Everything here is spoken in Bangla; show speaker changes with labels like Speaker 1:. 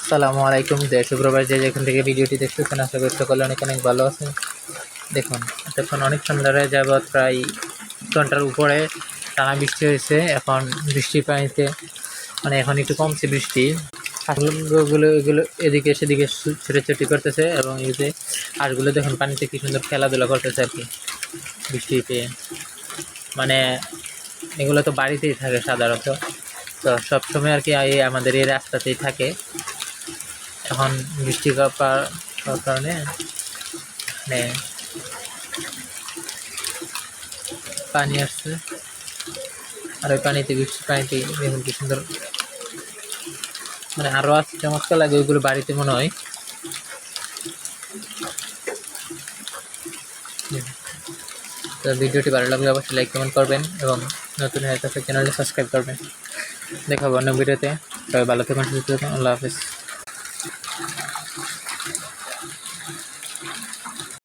Speaker 1: আসসালামু আলাইকুম। দেশ ও প্রবাস যে যেখান থেকে ভিডিওটি দেখতেছেন, আশা করি সকলে অনেক অনেক ভালো আছেন। দেখুন, এতক্ষণ অনেকক্ষণ ধরে যাবৎ প্রায় ঘন্টার উপরে টানা বৃষ্টি হয়েছে। এখন বৃষ্টির পানিতে এখন একটু কমছে বৃষ্টি। হাঁসগুলো এগুলো এদিকে সেদিকে ছুটাছুটি করতেছে, এবং এই যে হাঁসগুলো দেখুন পানিতে কি সুন্দর খেলাধুলা করতেছে আর কি বৃষ্টি পেয়ে। মানে এগুলো তো বাড়িতেই থাকে সাধারণত, তো সবসময় আর কি আমাদের এই রাস্তাতেই থাকে। এখন বৃষ্টি হওয়ার কারণে মানে পানি আসছে, আর ওই পানিতে বৃষ্টির পানিতে দেখুন কি সুন্দর, আরও আছে চমৎকার লাগে ওইগুলো বাড়িতে মনে হয়। তো ভিডিওটি ভালো লাগলে অবশ্যই লাইক কমেন্ট করবেন, এবং নতুন হয়ে থাকলে চ্যানেলটি সাবস্ক্রাইব করবেন। দেখাবো অন্য ভিডিওতে। সবাই ভালো থাকুন, সুস্থ থাকুন। আল্লাহ হাফিজ।